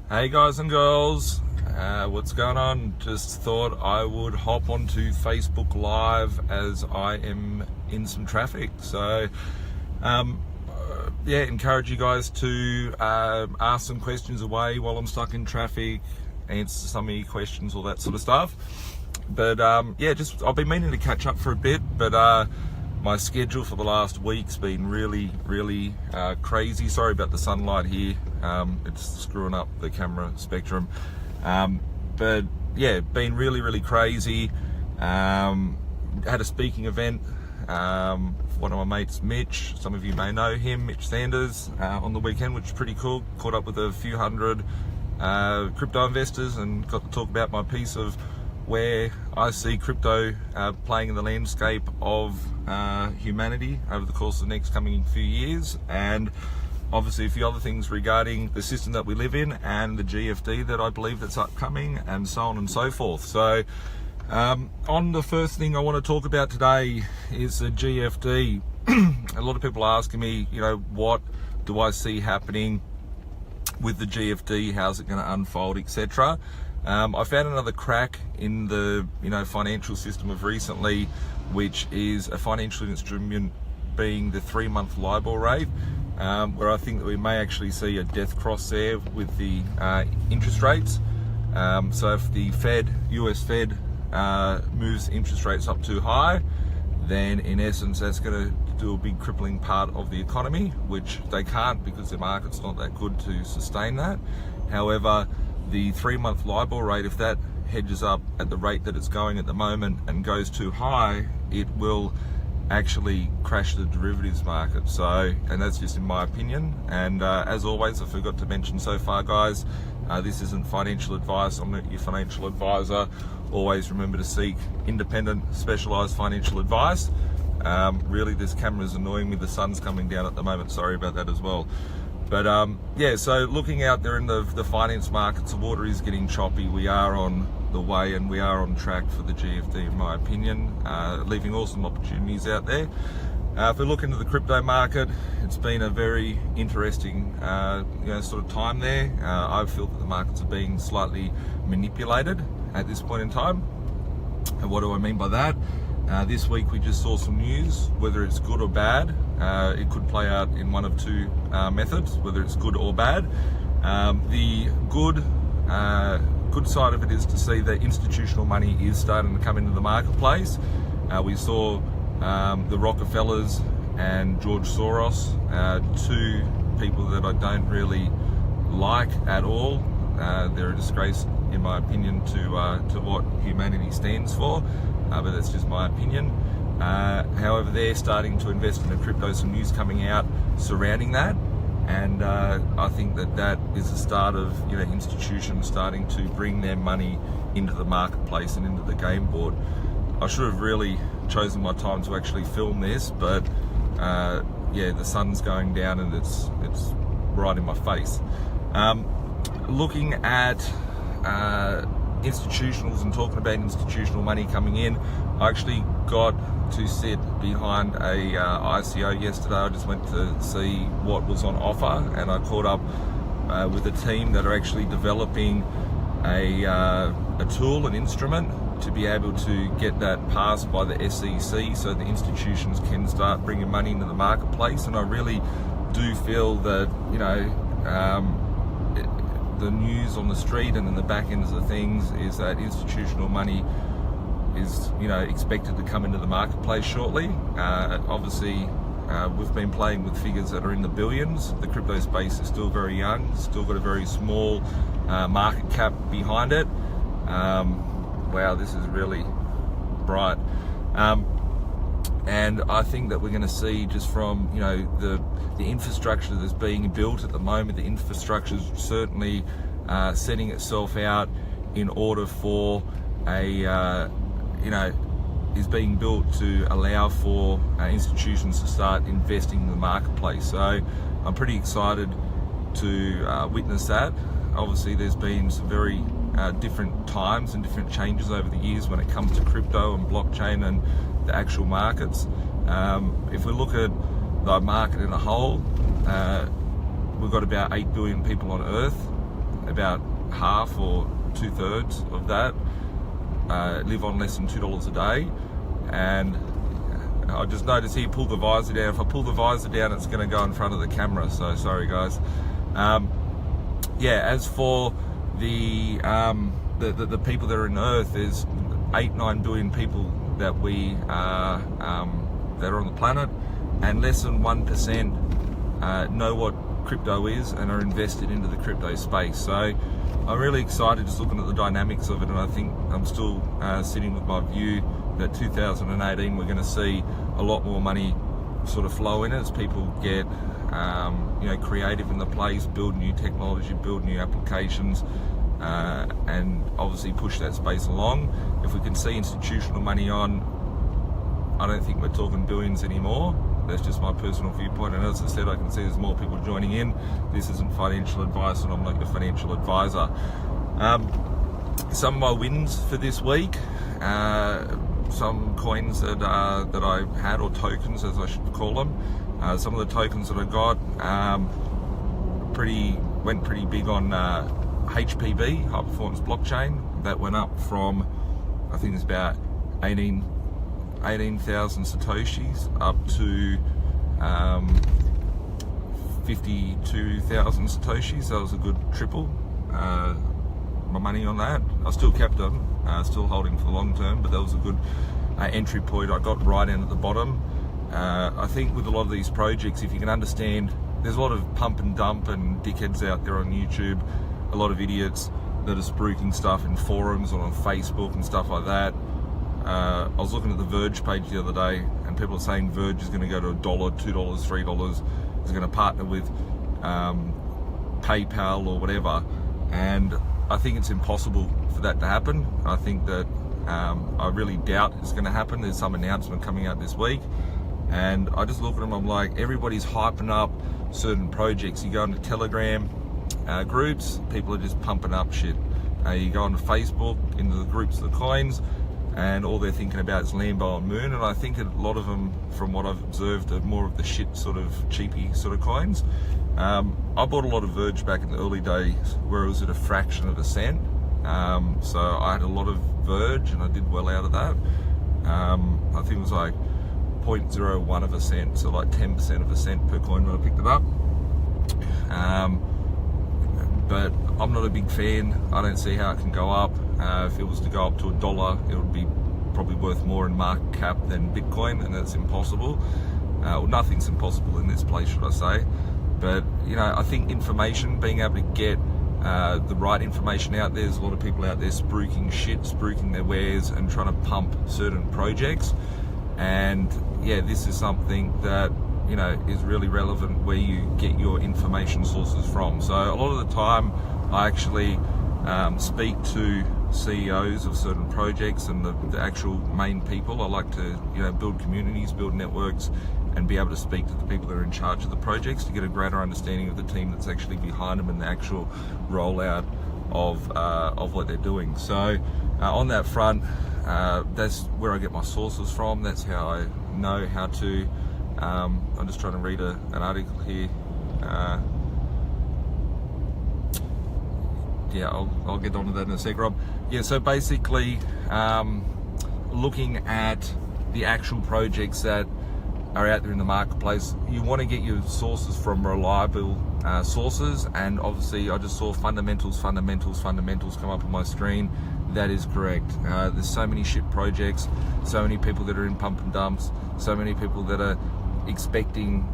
Hey guys and girls, what's going on? Just thought I would hop onto Facebook Live as I am in some traffic. So encourage you guys to ask some questions away while I'm stuck in traffic, answer some of your questions, all that sort of stuff. But I've been meaning to catch up for a bit, but my schedule for the last week's been really crazy. Sorry about the sunlight here, it's screwing up the camera spectrum, but yeah, been really crazy. Had a speaking event, one of my mates, Mitch, some of you may know him, Mitch Sanders, on the weekend, which is pretty cool. Caught up with a few hundred crypto investors and got to talk about my piece of where I see crypto playing in the landscape of humanity over the course of the next coming few years, and obviously a few other things regarding the system that we live in and the GFD that I believe that's upcoming, and so on and so forth. So on the first thing I want to talk about today is the GFD. A lot of people are asking me, what do I see happening with the GFD, how's it going to unfold, etc. I found another crack in the financial system of recently, which is a financial instrument being the 3-month LIBOR rate, where I think that we may actually see a death cross there with the interest rates. So if the US Fed moves interest rates up too high, then in essence that's going to do a big crippling part of the economy, which they can't because the market's not that good to sustain that. However, the 3-month LIBOR rate, if that hedges up at the rate that it's going at the moment and goes too high, it will actually crash the derivatives market. So, and that's just in my opinion. And as always, I forgot to mention so far, guys, this isn't financial advice. I'm not your financial advisor. Always remember to seek independent, specialized financial advice. Really, this camera is annoying me. The sun's coming down at the moment. Sorry about that as well. But so looking out there in the finance markets, the water is getting choppy. We are on the way and we are on track for the GFD, in my opinion, leaving awesome opportunities out there. If we look into the crypto market, it's been a very interesting sort of time there. I feel that the markets are being slightly manipulated at this point in time. And what do I mean by that? This week we just saw some news, whether it's good or bad. It could play out in one of two methods, whether it's good or bad. The good side of it is to see that institutional money is starting to come into the marketplace. We saw the Rockefellers and George Soros, two people that I don't really like at all. They're a disgrace, in my opinion, to what humanity stands for. But that's just my opinion. However, they're starting to invest in the crypto. Some news coming out surrounding that, and I think that is the start of institutions starting to bring their money into the marketplace and into the game board. I should have really chosen my time to actually film this, but the sun's going down and it's right in my face. Looking at institutionals and talking about institutional money coming in, I actually got to sit behind a ICO yesterday. I just went to see what was on offer, and I caught up with a team that are actually developing a tool, an instrument, to be able to get that passed by the SEC so the institutions can start bringing money into the marketplace. And I really do feel that the news on the street and in the back ends of things is that institutional money is expected to come into the marketplace shortly. Obviously we've been playing with figures that are in the billions. The crypto space is still very young, still got a very small market cap behind it. Wow, this is really bright. And I think that we're going to see, just from the infrastructure that's being built at the moment, the infrastructure is certainly setting itself out in order for is being built to allow for institutions to start investing in the marketplace. So I'm pretty excited to witness that. Obviously there's been some very different times and different changes over the years when it comes to crypto and blockchain and the actual markets. If we look at the market in a whole, we've got about 8 billion people on Earth. about half or 2/3 of that live on less than $2 a day. And I just noticed here, pull the visor down. If I pull the visor down, it's going to go in front of the camera, so sorry guys. Yeah, as for the people that are in Earth, there's 8-9 billion people that we that are on the planet, and less than 1% know what crypto is and are invested into the crypto space. So I'm really excited just looking at the dynamics of it, and I think I'm still sitting with my view that 2018 we're going to see a lot more money sort of flow in as people get creative in the place, build new technology, build new applications, and obviously push that space along. If we can see institutional money on, I don't think we're talking billions anymore. That's just my personal viewpoint, and as I said, I can see there's more people joining in. This isn't financial advice, and I'm not your financial advisor. Some of my wins for this week, some coins that I had, or tokens as I should call them. Some of the tokens that I got went pretty big on HPB, high performance blockchain. That went up from, I think it's about 18,000 satoshis up to 52,000 satoshis. That was a good triple. My money on that. I still kept them, still holding for the long term, but that was a good entry point. I got right in at the bottom. I think with a lot of these projects, if you can understand, there's a lot of pump and dump and dickheads out there on YouTube, a lot of idiots that are spruiking stuff in forums or on Facebook and stuff like that. I was looking at the Verge page the other day, and people are saying Verge is going to go to $1, $2, $3, is going to partner with PayPal or whatever, and I think it's impossible for that to happen. I think that I really doubt it's going to happen. There's some announcement coming out this week, and I just look at them, I'm like, everybody's hyping up certain projects. You go into Telegram groups, people are just pumping up shit. You go onto Facebook, into the groups of the coins, and all they're thinking about is Lambo and Moon, and I think a lot of them, from what I've observed, are more of the shit sort of cheapy sort of coins. I bought a lot of Verge back in the early days where it was at a fraction of a cent, so I had a lot of Verge and I did well out of that. I think it was like 0.01 of a cent, so like 10% of a cent per coin when I picked it up. But I'm not a big fan. I don't see how it can go up. If it was to go up to $1, it would be probably worth more in market cap than Bitcoin, and that's impossible. Well, nothing's impossible in this place, should I say. But I think information, being able to get the right information out there's a lot of people out there spruiking shit, spruiking their wares, and trying to pump certain projects. And yeah, this is something that is really relevant where you get your information sources from. So a lot of the time I actually speak to CEOs of certain projects and the actual main people. I like to build communities, build networks, and be able to speak to the people that are in charge of the projects to get a greater understanding of the team that's actually behind them and the actual rollout of what they're doing. So on that front, that's where I get my sources from. That's how I know how to I'm just trying to read an article here. Yeah, I'll get onto that in a sec, Rob. Yeah, so basically looking at the actual projects that are out there in the marketplace, you want to get your sources from reliable sources, and obviously I just saw fundamentals come up on my screen. That is correct. There's so many shit projects, so many people that are in pump and dumps, so many people that are expecting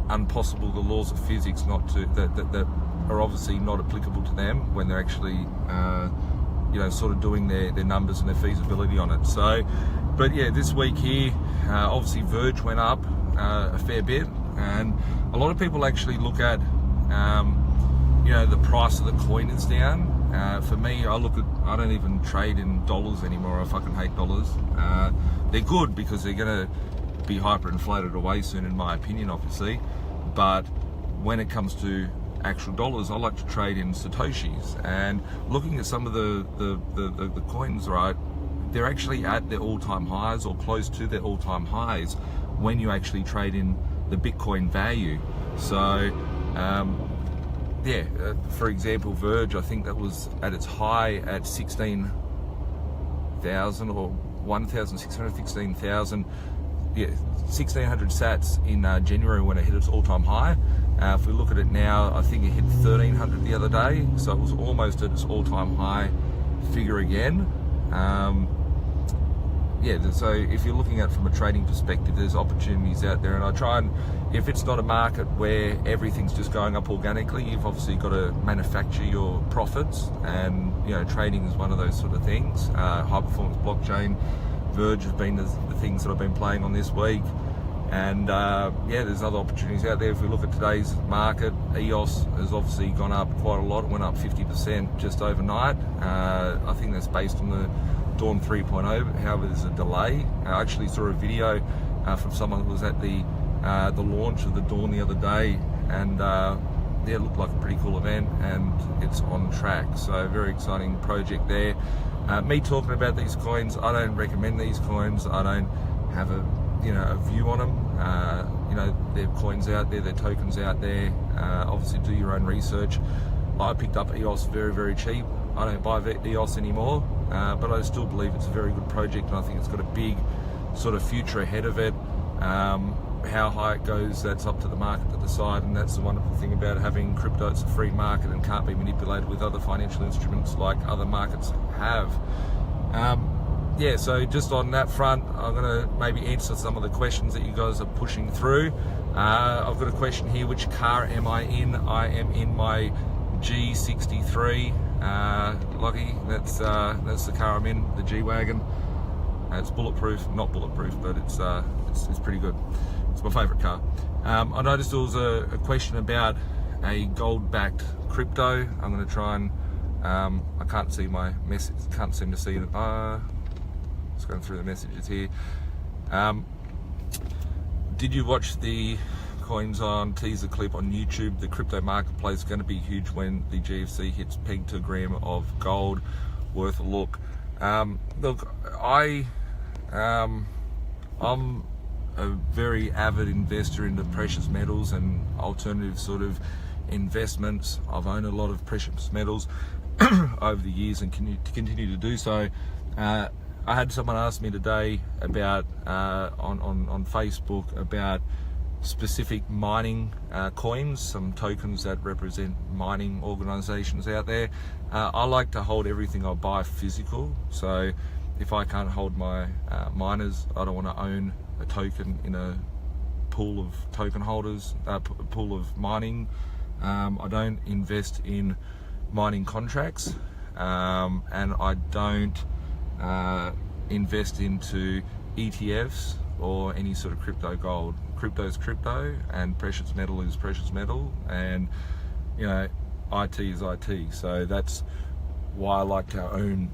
impossible, the laws of physics that are obviously not applicable to them when they're actually sort of doing their numbers and their feasibility on it. So but yeah, this week here obviously Verge went up a fair bit, and a lot of people actually look at the price of the coin is down. For me, I don't even trade in dollars anymore. I fucking hate dollars. They're good because they're gonna be hyperinflated away soon, in my opinion, obviously. But when it comes to actual dollars, I like to trade in satoshis. And looking at some of the coins, right, they're actually at their all-time highs or close to their all-time highs when you actually trade in the Bitcoin value. So for example, Verge, I think that was at its high at 16,000 or 1,616,000. 1,600 sats in January when it hit its all-time high. If we look at it now, I think it hit 1,300 the other day, so it was almost at its all-time high figure again. So if you're looking at it from a trading perspective, there's opportunities out there, and I try and, if it's not a market where everything's just going up organically, you've obviously got to manufacture your profits, and trading is one of those sort of things. High performance blockchain, Verge have been the things that I've been playing on this week, and there's other opportunities out there. If we look at today's market, EOS has obviously gone up quite a lot. It went up 50% just overnight. I think that's based on the Dawn 3.0. However, there's a delay. I actually saw a video from someone who was at the launch of the Dawn the other day, and it looked like a pretty cool event, and it's on track. So very exciting project there. Me talking about these coins, I don't recommend these coins. I don't have a view on them. There are coins out there, there are tokens out there. Obviously, do your own research. I picked up EOS very, very cheap. I don't buy EOS anymore, but I still believe it's a very good project, and I think it's got a big sort of future ahead of it. How high it goes, that's up to the market to decide, and that's the wonderful thing about having crypto. It's a free market and can't be manipulated with other financial instruments like other markets have. So just on that front, I'm going to maybe answer some of the questions that you guys are pushing through. I've got a question here: which car am I in? I am in my G63. Lucky, that's the car I'm in, the G-Wagon. It's bulletproof, not bulletproof, but it's pretty good. It's my favourite car. I noticed there was a question about a gold-backed crypto. I'm going to try and I can't see my message. Can't seem to see it. Just going through the messages here. Did you watch the Coins On teaser clip on YouTube? The crypto marketplace is going to be huge when the GFC hits peg to a gram of gold. Worth a look. Look, I'm a very avid investor into precious metals and alternative sort of investments. I've owned a lot of precious metals over the years and continue to do so. I had someone ask me today about on Facebook about specific mining coins, some tokens that represent mining organizations out there. I like to hold everything I buy physical, so if I can't hold my miners, I don't want to own a token in a pool of token holders, pool of mining. I don't invest in mining contracts, and I don't invest into ETFs or any sort of crypto gold. Crypto is crypto, and precious metal is precious metal, and IT is IT. So that's why I like to own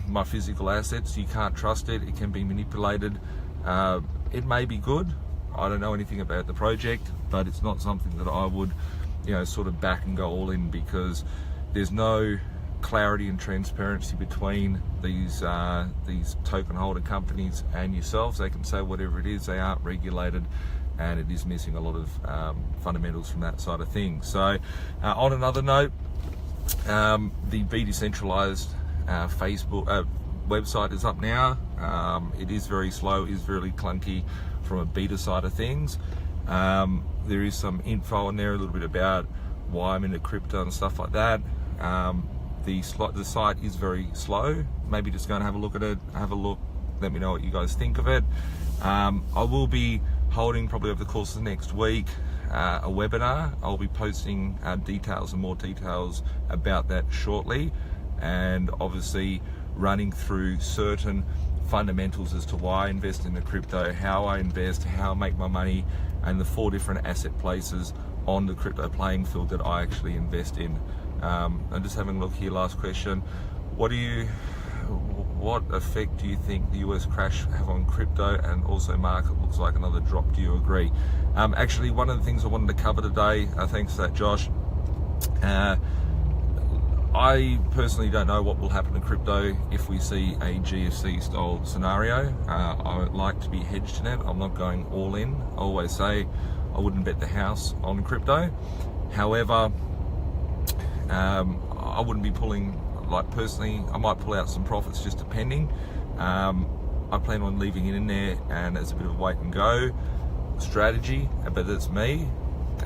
my physical assets. You can't trust it. It can be manipulated. It may be good. I don't know anything about the project, but it's not something that I would sort of back and go all in, because there's no clarity and transparency between these token holder companies and yourselves. They can say whatever it is. They aren't regulated, and it is missing a lot of fundamentals from that side of things. So on another note, the Be Decentralized Facebook website is up now. It is very slow, it is very clunky from a beta side of things. There is some info in there, a little bit about why I'm into crypto and stuff like that. The site is very slow. Maybe just go and have a look at it, let me know what you guys think of it. I will be holding, probably over the course of the next week, a webinar. I'll be posting details and more details about that shortly, and obviously running through certain fundamentals as to why I invest in the crypto, how I invest, how I make my money, and the 4 different asset places on the crypto playing field that I actually invest in. I'm just having a look here. Last question: what effect do you think the US crash have on crypto, and also market looks like another drop? Do you agree? Actually, one of the things I wanted to cover today, thanks for that, Josh. I personally don't know what will happen to crypto if we see a GFC style scenario. I would like to be hedged in it. I'm not going all in. I always say I wouldn't bet the house on crypto. However, I wouldn't be pulling, like personally, I might pull out some profits just depending. I plan on leaving it in there and as a bit of a wait and go strategy, but that's me.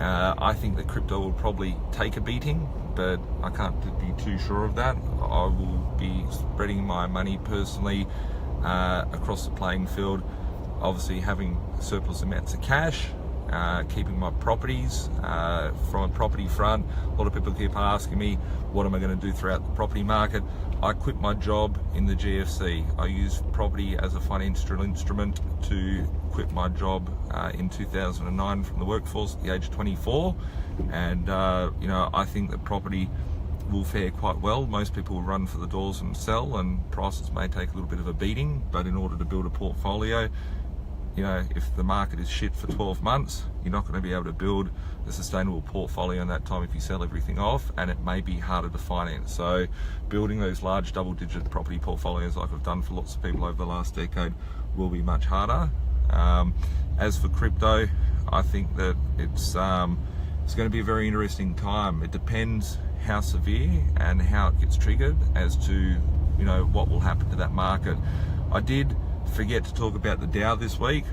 I think that crypto will probably take a beating, but I can't be too sure of that. I will be spreading my money personally across the playing field, obviously having surplus amounts of cash, keeping my properties. From a property front, a lot of people keep asking me, what am I going to do throughout the property market? I quit my job in the GFC. I used property as a financial instrument to quit my job in 2009 from the workforce at the age of 24. And I think that property will fare quite well. Most people will run for the doors and sell, and prices may take a little bit of a beating, but in order to build a portfolio, if the market is shit for 12 months, you're not going to be able to build a sustainable portfolio in that time if you sell everything off, and it may be harder to finance. So building those large double-digit property portfolios like I've done for lots of people over the last decade will be much harder. As for crypto, I think that it's going to be a very interesting time. It depends how severe and how it gets triggered as to what will happen to that market. I did forget to talk about the Dow this week.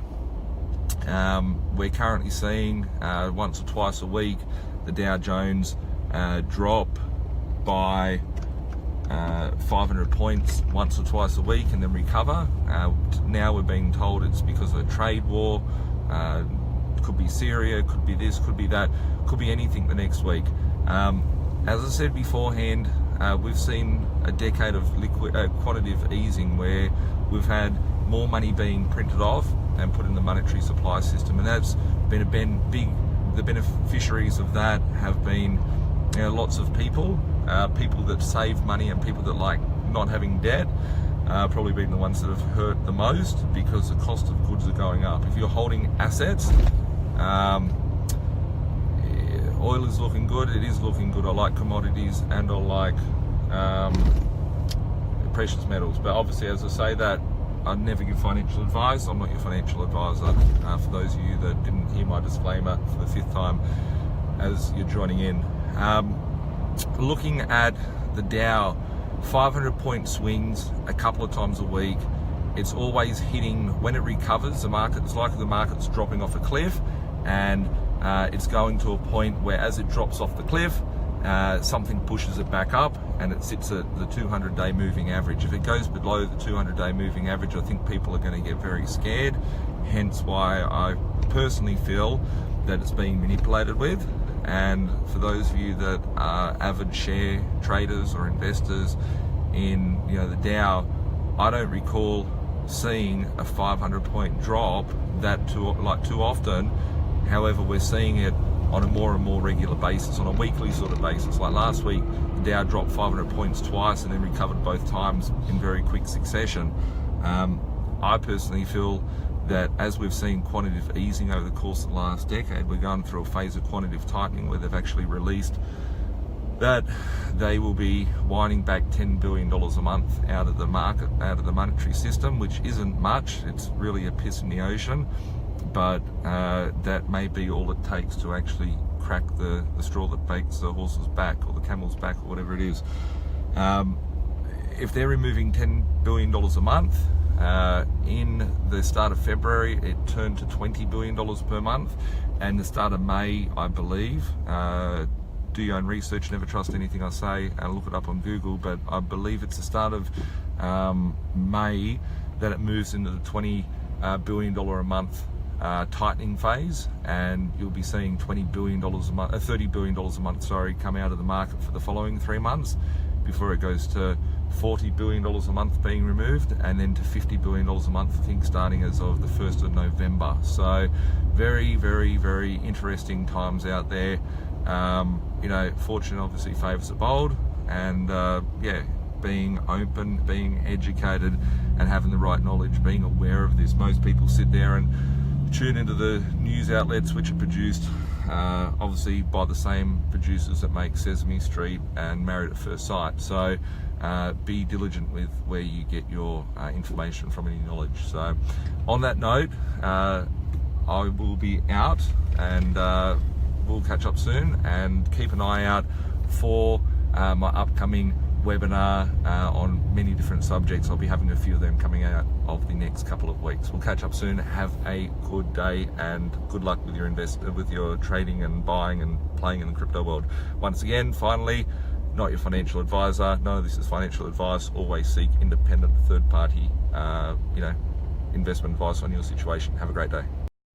We're currently seeing once or twice a week the Dow Jones drop by 500 points once or twice a week and then recover. Now we're being told it's because of a trade war. Could be Syria, could be this, could be that, could be anything the next week. As I said beforehand, we've seen a decade of quantitative easing where we've had more money being printed off and put in the monetary supply system, and that's been the beneficiaries of that have been lots of people that save money and people that like not having debt. Probably been the ones that have hurt the most because the cost of goods are going up. If you're holding assets, oil is looking good, it is looking good. I like commodities and I like precious metals, but obviously, as I say that, I never give financial advice. I'm not your financial advisor. For those of you that didn't hear my disclaimer for the 5th time as you're joining in. Looking at the Dow, 500 point swings a couple of times a week. It's always hitting, when it recovers, the market, it's like the market's dropping off a cliff, and it's going to a point where as it drops off the cliff, something pushes it back up and it sits at the 200-day moving average. If it goes below the 200-day moving average, I think people are going to get very scared, hence why I personally feel that it's being manipulated with. And for those of you that are avid share traders or investors in the Dow, I don't recall seeing a 500 point drop that too often. However, we're seeing it on a more and more regular basis, on a weekly sort of basis. Like last week, the Dow dropped 500 points twice and then recovered both times in very quick succession. I personally feel that as we've seen quantitative easing over the course of the last decade, we're going through a phase of quantitative tightening where they've actually released that they will be winding back $10 billion a month out of the market, out of the monetary system, which isn't much. It's really a piss in the ocean. But that may be all it takes to actually crack the straw that breaks the horse's back or the camel's back or whatever it is. If they're removing $10 billion a month, in the start of February it turned to $20 billion per month, and the start of May, I believe, do your own research, never trust anything I say, and look it up on Google, but I believe it's the start of May that it moves into the $20 billion a month tightening phase, and you'll be seeing $20 billion a month, $30 billion a month, come out of the market for the following 3 months before it goes to $40 billion a month being removed, and then to $50 billion a month, I think, starting as of the 1st of November. So very, very, very interesting times out there. Fortune obviously favours the bold, and being open, being educated, and having the right knowledge, being aware of this. Most people sit there and tune into the news outlets which are produced obviously by the same producers that make Sesame Street and Married at First Sight. So be diligent with where you get your information from, any knowledge. So on that note, I will be out, and we'll catch up soon, and keep an eye out for my upcoming webinar on many different subjects. I'll be having a few of them coming out of the next couple of weeks. We'll catch up soon. Have a good day and good luck with your trading and buying and playing in the crypto world. Once again, finally, not your financial advisor. None of this is financial advice. Always seek independent third party investment advice on your situation. Have a great day.